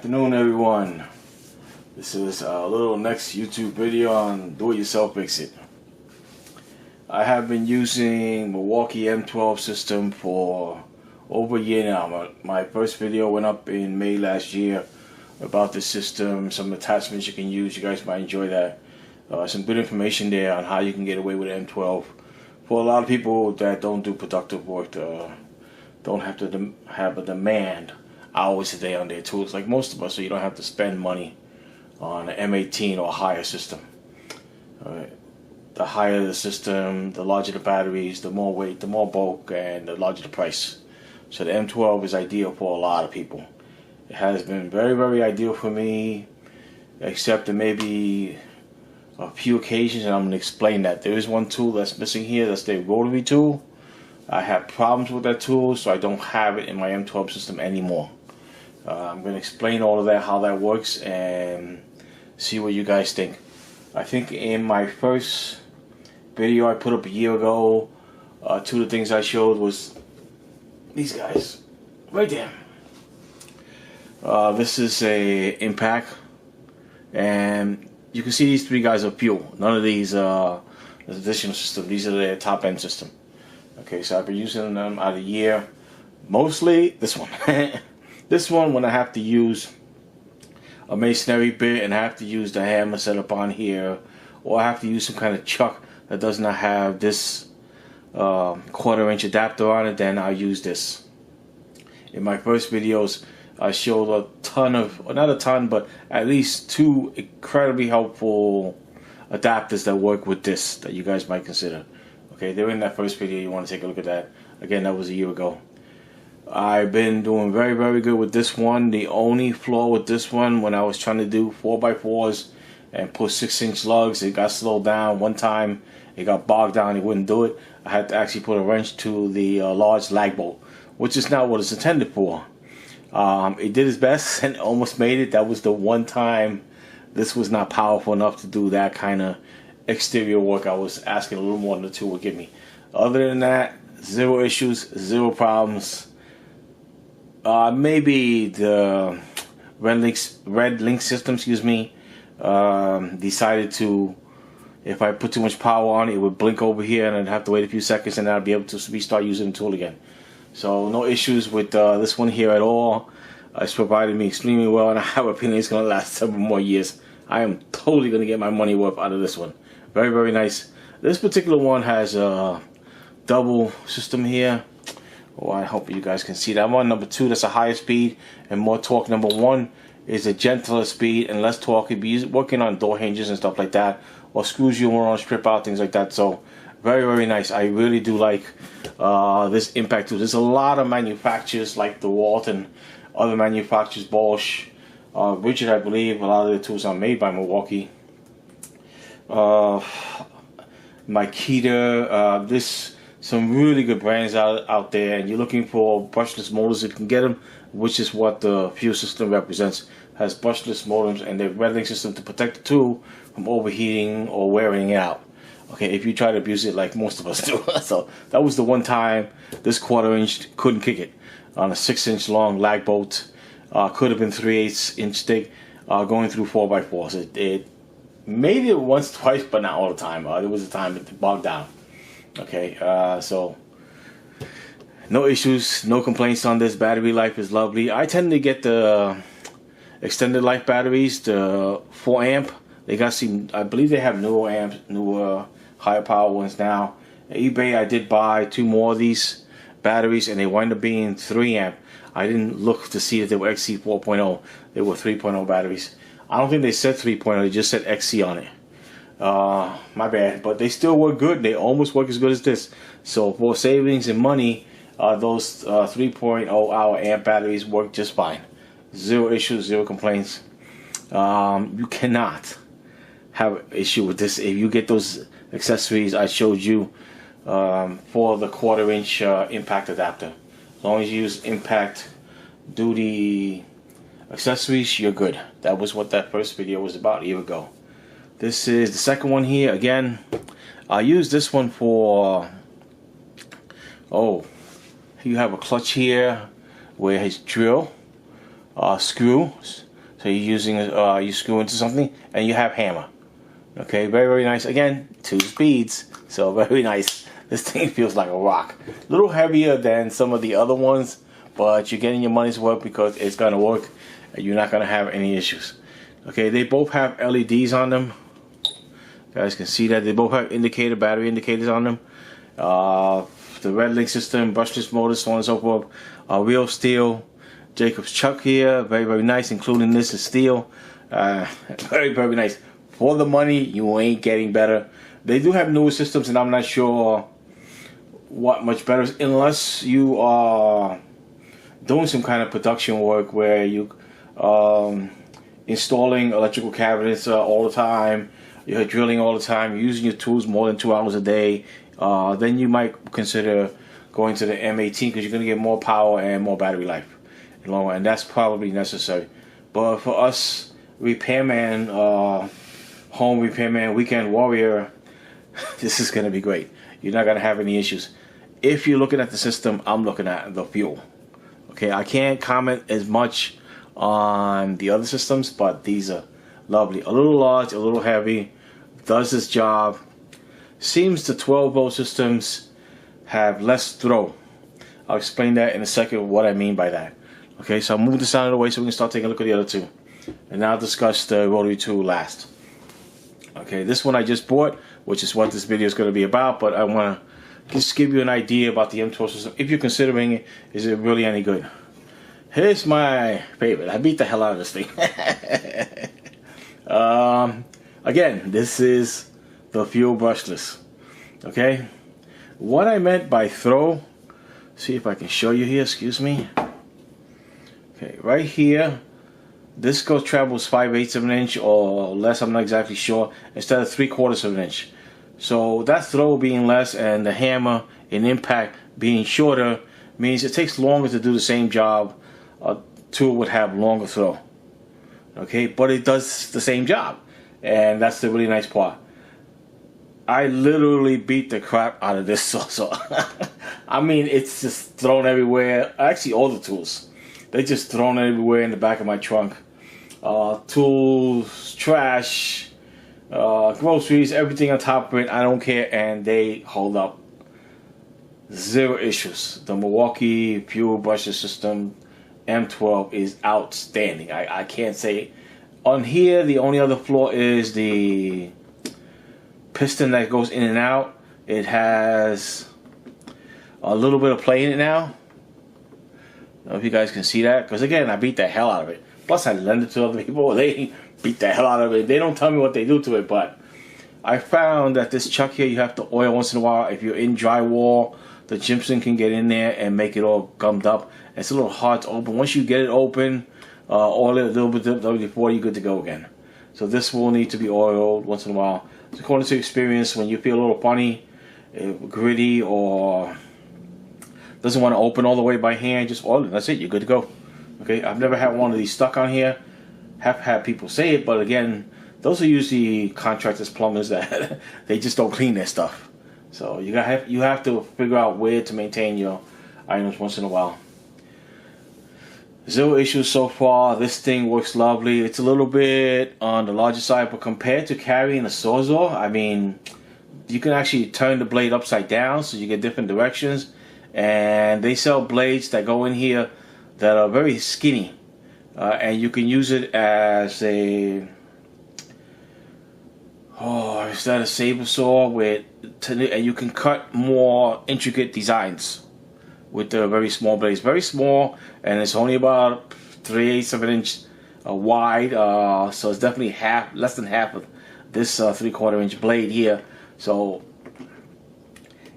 afternoon, everyone. This is a little next YouTube video on Do-It-Yourself-Fix-It. I have been using Milwaukee M12 system for over a year now. My first video went up in May last year about the system, some attachments you can use. You guys might enjoy that. Some good information there on how you can get away with M12. For a lot of people that don't do productive work, don't have to have a demand hours a day on their tools like most of us, so you don't have to spend money on an M18 or higher system. The higher the system, the larger the batteries, the more weight, the more bulk, and the larger the price. So the M12 is ideal for a lot of people. It has been very, very ideal for me, except in maybe a few occasions, and I'm going to explain that. There is one tool that's missing here, that's the rotary tool. I have problems with that tool, so I don't have it in my M12 system anymore. I'm going to explain all of that, how that works, and see what you guys think. I think in my first video I put up a year ago, two of the things I showed was these guys right there. This is a impact, and you can see these three guys are fuel. None of these additional system. These are the top end system. Okay, so I've been using them out of a year. Mostly this one. This one, when I have to use a masonry bit and I have to use the hammer set up on here, or I have to use some kind of chuck that does not have this 1/4" adapter on it, then I'll use this. In my first videos, I showed a ton of, not a ton, but at least two incredibly helpful adapters that work with this that you guys might consider. Okay, they're in that first video. You want to take a look at that. Again, that was a year ago. I've been doing very, very good with this one. The only flaw with this one, when I was trying to do 4x4s and put 6-inch lugs, it got slowed down. One time it got bogged down, it wouldn't do it. I had to actually put a wrench to the large lag bolt, which is not what it's intended for. It did its best and almost made it. That was the one time this was not powerful enough to do that kind of exterior work. I was asking a little more than the tool would give me. Other than that, zero issues, zero problems. Maybe the red link system, excuse me, decided to, if I put too much power on it, it would blink over here and I'd have to wait a few seconds and then I'd be able to restart using the tool again. So no issues with this one here at all. It's provided me extremely well, and I have a feeling it's going to last several more years. I am totally going to get my money worth out of this one. Very, very nice. This particular one has a double system here. Oh, I hope you guys can see that. I'm on number 2, that's a higher speed and more torque. Number 1 is a gentler speed and less torque. It'd be working on door hinges and stuff like that, or screws you want to strip out, things like that. So very, very nice. I really do like this impact tool. There's a lot of manufacturers like DeWalt and other manufacturers, Bosch, Richard, I believe. A lot of the tools are made by Milwaukee. Makita, some really good brands out there, and you're looking for brushless motors if you can get them, which is what the fuel system represents. Has brushless motors and the red link system to protect the tool from overheating or wearing it out. Okay, if you try to abuse it like most of us do. So that was the one time this 1/4" couldn't kick it on a 6-inch long lag bolt. Could have been 3/8 inch thick, going through 4x4s. It made it once, twice, but not all the time. There was a time it bogged down. Okay, so no issues, no complaints on this. Battery life is lovely. I tend to get the extended life batteries, the 4 amp. They got some, I believe they have newer amps, newer higher power ones now. At eBay, I did buy 2 more of these batteries, and they wind up being 3 amp. I didn't look to see that they were XC 4.0. They were 3.0 batteries. I don't think they said 3.0. They just said XC on it. My bad, but they still work good. They almost work as good as this. So for savings and money, those 3.0 hour amp batteries work just fine. Zero issues, zero complaints. You cannot have an issue with this if you get those accessories I showed you for the 1/4" impact adapter. As long as you use impact duty accessories, you're good. That was what that first video was about a year ago. This is the second one here. Again, I use this one for, you have a clutch here where his drill, screw, So you're using you screw into something and you have hammer. Okay, very, very nice. Again, 2 speeds, so very nice. This thing feels like a rock. A little heavier than some of the other ones, but you're getting your money's worth because it's gonna work and you're not gonna have any issues. Okay, they both have LEDs on them. You guys can see that they both have battery indicators on them. The red link system, brushless motors, so on and so forth. Real steel. Jacob's chuck here, very, very nice, including this is steel. Very, very nice. For the money, you ain't getting better. They do have newer systems, and I'm not sure what much better, unless you are doing some kind of production work where you installing electrical cabinets all the time, you're drilling all the time, you're using your tools more than 2 hours a day. Then you might consider going to the M18 because you're going to get more power and more battery life. And that's probably necessary. But for us repairman, home repairman, weekend warrior, this is going to be great. You're not going to have any issues. If you're looking at the system, I'm looking at the fuel. Okay, I can't comment as much on the other systems, but these are lovely. A little large, a little heavy, does this job. Seems the 12-volt systems have less throw. I'll explain that in a second, what I mean by that. Okay, so I'll move this out of the way so we can start taking a look at the other two. And now I'll discuss the rotary tool last. Okay, this one I just bought, which is what this video is going to be about, but I want to just give you an idea about the M12 system. If you're considering it, is it really any good? Here's my favorite. I beat the hell out of this thing. Again, this is the fuel brushless. Okay, what I meant by throw, see if I can show you here, excuse me. Okay, right here, this travels 5/8 of an inch or less, I'm not exactly sure, instead of 3/4 of an inch. So that throw being less and the hammer and impact being shorter means it takes longer to do the same job. A tool would have longer throw. Okay, but it does the same job, and that's the really nice part. I literally beat the crap out of this saw. I mean, it's just thrown everywhere. Actually, all the tools. They just thrown everywhere in the back of my trunk. Tools, trash, groceries, everything on top of it. I don't care, and they hold up. 0 issues. The Milwaukee Fuel brushless system M12 is outstanding. I can't say. On here, the only other flaw is the piston that goes in and out. It has a little bit of play in it now. I don't know if you guys can see that, because again, I beat the hell out of it. Plus I lend it to other people, they beat the hell out of it. They don't tell me what they do to it, but I found that this chuck here, you have to oil once in a while. If you're in drywall, the gypsum can get in there and make it all gummed up. It's a little hard to open. Once you get it open, oil it a little bit before you're good to go again. So this will need to be oiled once in a while. So according to experience, when you feel a little funny, gritty, or doesn't want to open all the way by hand, just oil it. That's it. You're good to go. Okay, I've never had one of these stuck on here. Have had people say it, but again, those are usually contractors, plumbers that they just don't clean their stuff. So you have to figure out where to maintain your items once in a while. 0 issues so far. This thing works lovely. It's a little bit on the larger side, but compared to carrying a Sawzall, I mean, you can actually turn the blade upside down so you get different directions. And they sell blades that go in here that are very skinny, and you can use it as a is that a saber saw and you can cut more intricate designs with the very small blades. Very small, and it's only about 3/8 of an inch wide, so it's definitely less than half of this 3/4 inch blade here. So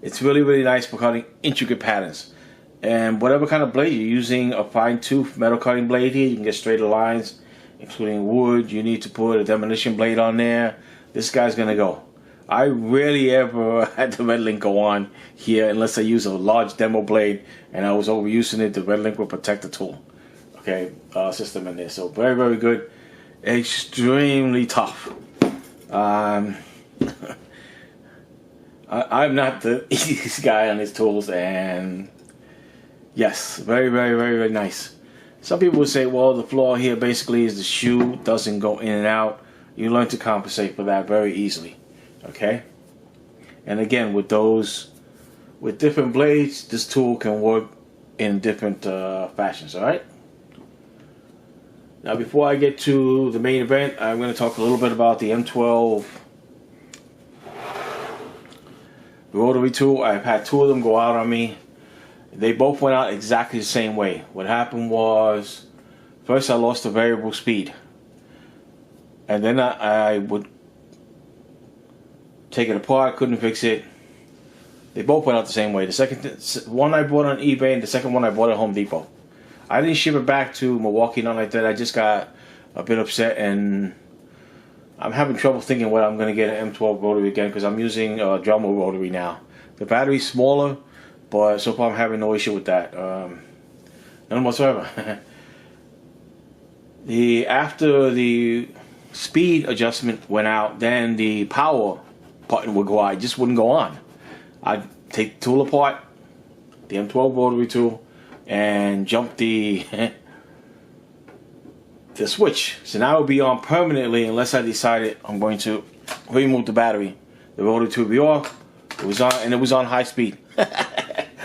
it's really, really nice for cutting intricate patterns. And whatever kind of blade you're using, a fine tooth metal cutting blade here, you can get straighter lines, including wood. You need to put a demolition blade on there. This guy's gonna go. I rarely ever had the red link go on here unless I use a large demo blade and I was overusing it. The red link will protect the tool. Okay, system in there. So very, very good. Extremely tough. I'm not the easiest guy on his tools, and yes, very, very, very, very nice. Some people would say, well, the flaw here basically is the shoe doesn't go in and out. You learn to compensate for that very easily. Okay? And again, with different blades, this tool can work in different fashions, alright? Now before I get to the main event, I'm going to talk a little bit about the M12 rotary tool. I've had two of them go out on me. They both went out exactly the same way. What happened was, first I lost the variable speed. And then I would take it apart, couldn't fix it. They both went out the same way. The second one I bought on eBay and the second one I bought at Home Depot. I didn't ship it back to Milwaukee, nothing like that. I just got a bit upset and I'm having trouble thinking whether I'm going to get an M12 rotary again because I'm using a Dremel rotary now. The battery's smaller, but so far I'm having no issue with that. None whatsoever. After the speed adjustment went out, then the power button would go out. It just wouldn't go on. I'd take the tool apart, the M12 rotary tool, and jump the switch. So now it would be on permanently unless I decided I'm going to remove the battery. The rotary tool would be off. It was on, and it was on high speed.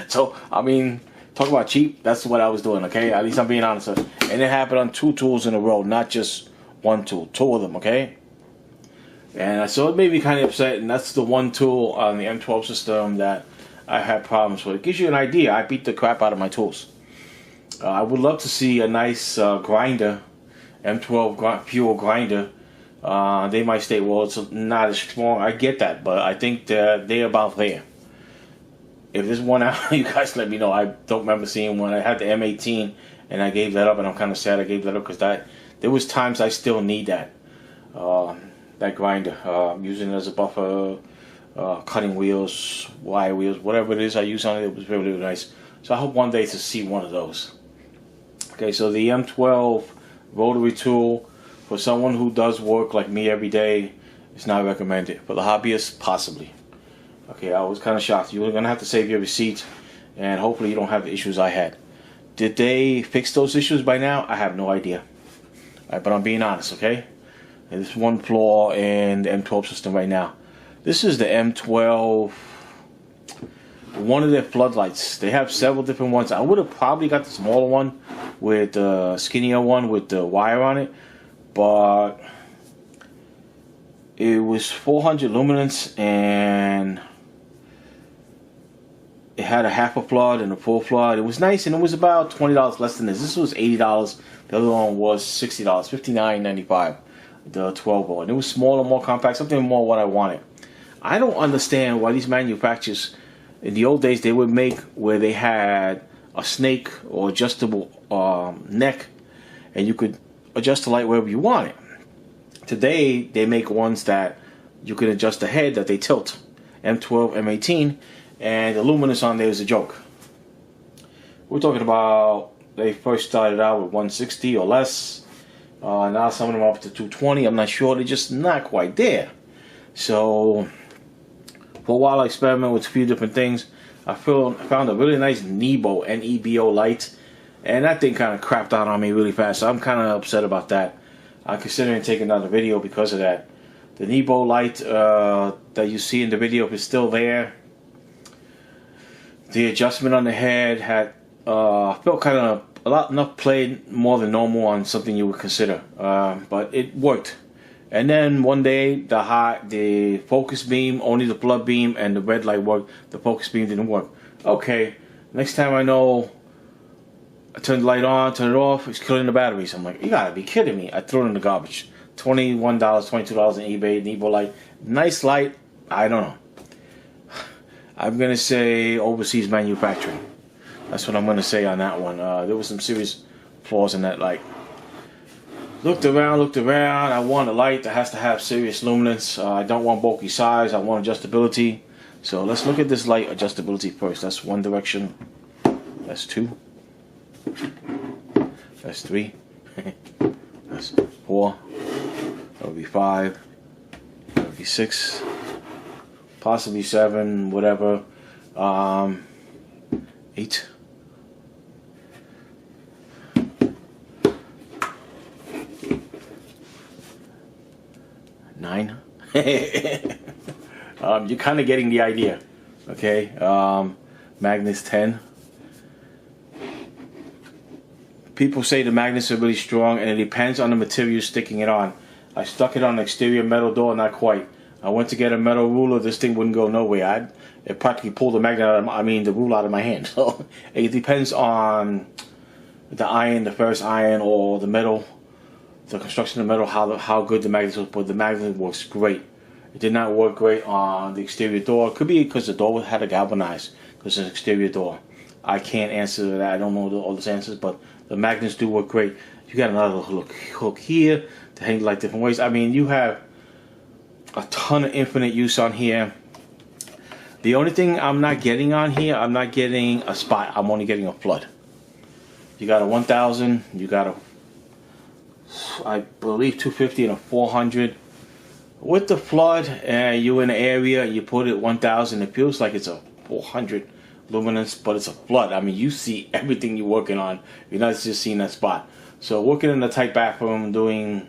So I mean, talk about cheap. That's what I was doing. Okay, at least I'm being honest. And it happened on two tools in a row, not just one tool, two of them. Okay. And so it made me kind of upset, and that's the one tool on the M12 system that I had problems with. It gives you an idea. I beat the crap out of my tools. I would love to see a nice grinder, M12 Fuel grinder. They might state, well, it's not as strong. I get that, but I think they're about there. If there's one out, you guys let me know. I don't remember seeing one. I had the M18, and I gave that up, and I'm kind of sad I gave that up because there was times I still need that. That grinder, using it as a buffer, cutting wheels, wire wheels, whatever it is I use on it. It was really, really nice. So I hope one day to see one of those. Okay, so the M12 rotary tool for someone who does work like me every day is not recommended. For the hobbyist, possibly. Okay, I was kind of shocked. You're gonna have to save your receipt, and hopefully you don't have the issues I had. Did they fix those issues by now? I have no idea. But I'm being honest, okay? There's one flaw in the M12 system right now. This is the M12, one of their floodlights. They have several different ones. I would have probably got the smaller one with the skinnier one with the wire on it, but it was 400 lumens and it had a half a flood and a full flood. It was nice, and it was about $20 less than this. This was $80. The other one was $60, $59.95. The 12 volt. And it was smaller, more compact, something more what I wanted. I don't understand why these manufacturers, in the old days, they would make where they had a snake or adjustable neck, and you could adjust the light wherever you want it. Today, they make ones that you can adjust the head that they tilt. M12, M18, and the luminance on there is a joke. We're talking about, they first started out with 160 or less. Now some of them are up to 220. I'm not sure. They're just not quite there. So for a while I experimented with a few different things. I found a really nice Nebo, N-E-B-O light. And that thing kind of crapped out on me really fast. So I'm kind of upset about that. I'm considering taking another video because of that. The Nebo light that you see in the video is still there. The adjustment on the head had felt kind of enough played more than normal on something you would consider, but it worked. And then one day the focus beam, only the flood beam and the red light worked. The focus beam didn't work. Okay, next time I know, I turn the light on, turn it off, it's killing the batteries. I'm like, you gotta be kidding me. I threw it in the garbage. $21, $22 on eBay, Nebo light. Nice light, I don't know. I'm gonna say overseas manufacturing. That's what I'm going to say on that one. There was some serious flaws in that light. Looked around. I want a light that has to have serious luminance. I don't want bulky size. I want adjustability. So let's look at this light adjustability first. That's one direction. That's two. That's three. That's four. That would be five. That would be six. Possibly seven. Whatever. 8. You're kind of getting the idea. Okay, magnets 10. People say the magnets are really strong, and it depends on the material you're sticking it on. I stuck it on an exterior metal door, not quite. I went to get a metal ruler, this thing wouldn't go nowhere. It practically pulled the magnet out of the ruler out of my hand. So it depends on the iron, the ferrous iron, or the metal, the construction of the metal, how good the magnet was. But the magnet works great. It did not work great on the exterior door. It could be because the door had to galvanize, because it's an exterior door. I can't answer that. I don't know all those answers, but the magnets do work great. You got another hook here to hang like different ways. I mean, you have a ton of infinite use on here. The only thing I'm not getting on here, I'm not getting a spot. I'm only getting a flood. You got a 1000, you got a, I believe, 250 and a 400. With the flood, you in the area, you put it 1000, it feels like it's a 400 luminance, but it's a flood. I mean, you see everything you're working on. You're not just seeing that spot. So working in a tight bathroom, doing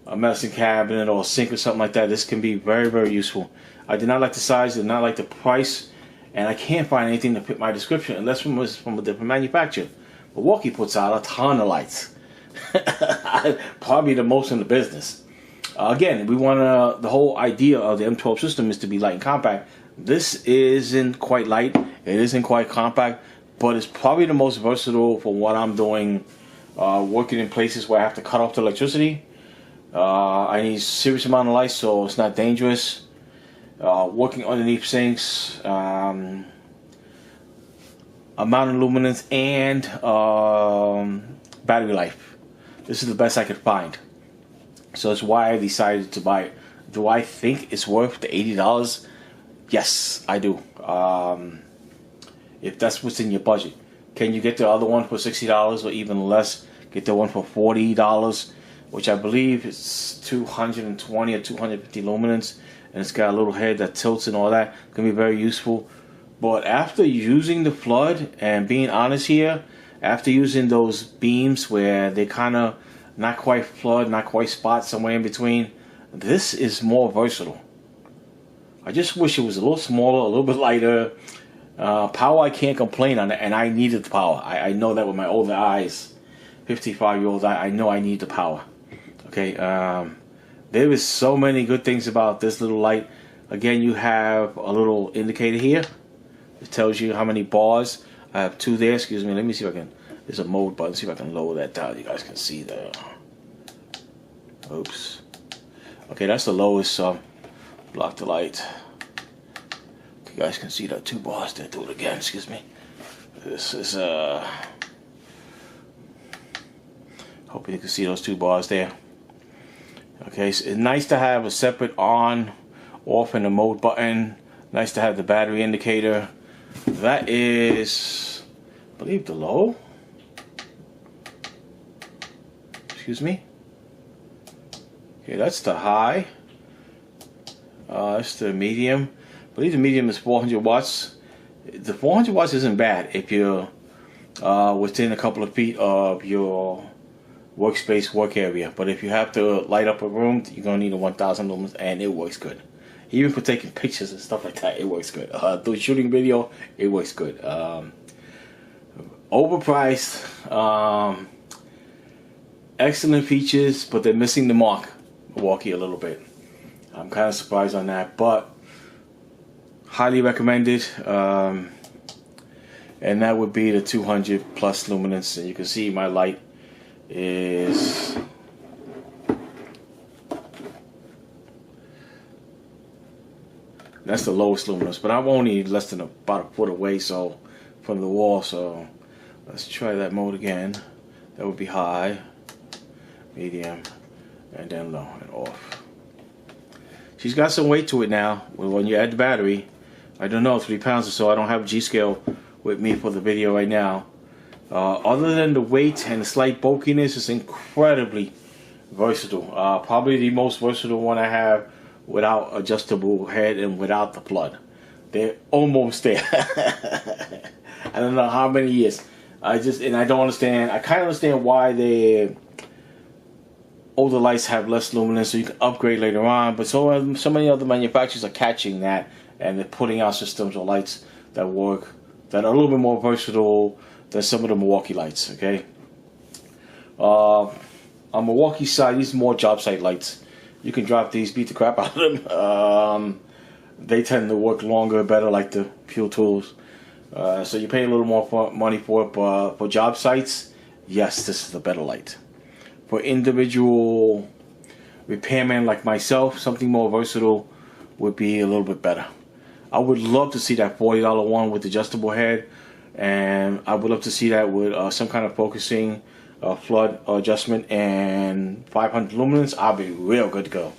a medicine cabinet or a sink or something like that, this can be very, very useful. I did not like the size, did not like the price, and I can't find anything to fit my description unless it was from a different manufacturer. Milwaukee puts out a ton of lights. Probably the most in the business. Again, we want the whole idea of the M12 system is to be light and compact. This isn't quite light, it isn't quite compact, but it's probably the most versatile for what I'm doing, working in places where I have to cut off the electricity. I need a serious amount of light so it's not dangerous. Working underneath sinks, amount of luminance, and battery life. This is the best I could find. So that's why I decided to buy it. Do I think it's worth the $80? Yes, I do. If that's what's in your budget. Can you get the other one for $60 or even less? Get the one for $40, which I believe is 220 or 250 luminance, and it's got a little head that tilts and all that. It can be very useful. But after using the flood, and being honest here, after using those beams where they kind of not quite flood, not quite spot, somewhere in between, this is more versatile. I just wish it was a little smaller, a little bit lighter. Power, I can't complain on it, and I needed the power. I know that with my older eyes, 55-year-old, I know I need the power. Okay, there is so many good things about this little light. Again, you have a little indicator here. It tells you how many bars. I have 2 there. Excuse me. Let me see if I can. There's a mode button. See if I can lower that down. You guys can see the. Oops. Okay, that's the lowest. Block the light. You guys can see the 2 bars there. Do it again. Excuse me. This is hoping you can see those 2 bars there. Okay, so it's nice to have a separate on, off, and the mode button. Nice to have the battery indicator. That is, I believe, the low. Excuse me. Okay, that's the high. That's the medium. I believe the medium is 400 watts. The 400 watts isn't bad if you're within a couple of feet of your workspace, work area. But if you have to light up a room, you're going to need a 1000 lumens, and it works good. Even for taking pictures and stuff like that, it works good. Through shooting video, it works good. Overpriced, excellent features, but they're missing the mark, Milwaukee, a little bit. I'm kind of surprised on that, but highly recommended. And that would be the 200 plus luminance, and you can see my light is that's the lowest luminance, but I'm only less than about a foot away from the wall. So let's try that mode again. That would be high, medium, and then low and off. She's got some weight to it now. When you add the battery, I don't know, 3 pounds or so. I don't have a G-scale with me for the video right now. Other than the weight and the slight bulkiness, it's incredibly versatile. Probably the most versatile one I have without adjustable head and without the flood. They're almost there. I don't know how many years. I don't understand. I kind of understand why they're older lights have less luminance, so you can upgrade later on. But so many other manufacturers are catching that, and they're putting out systems or lights that work, that are a little bit more versatile than some of the Milwaukee lights. Okay. On Milwaukee side, these are more job site lights. You can drop these, beat the crap out of them. They tend to work longer, better, like the Fuel tools. So you pay a little more money for it, but for job sites, yes, this is the better light. For individual repairmen like myself, something more versatile would be a little bit better. I would love to see that $40 one with adjustable head, and I would love to see that with some kind of focusing, flood adjustment, and 500 lumens. I'll be real good to go.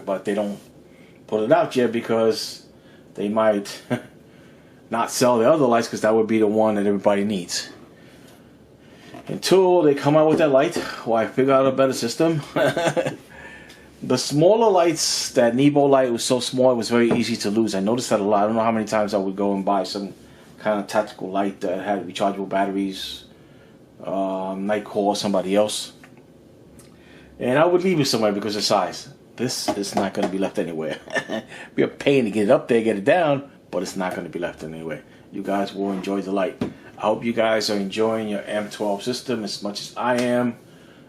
But they don't put it out yet because they might not sell the other lights, because that would be the one that everybody needs. Until they come out with that light, or I figure out a better system. The smaller lights, that Nebo light was so small, it was very easy to lose. I noticed that a lot. I don't know how many times I would go and buy some kind of tactical light that had rechargeable batteries, Night Call or somebody else, and I would leave it somewhere because of size. This is not going to be left anywhere. It'd be a pain to get it up there, get it down, but it's not going to be left anywhere. You guys will enjoy the light. I hope you guys are enjoying your M12 system as much as I am.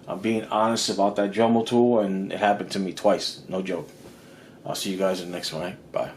I'm being honest about that Dremel tool, and it happened to me twice. No joke. I'll see you guys in the next one. Right? Bye.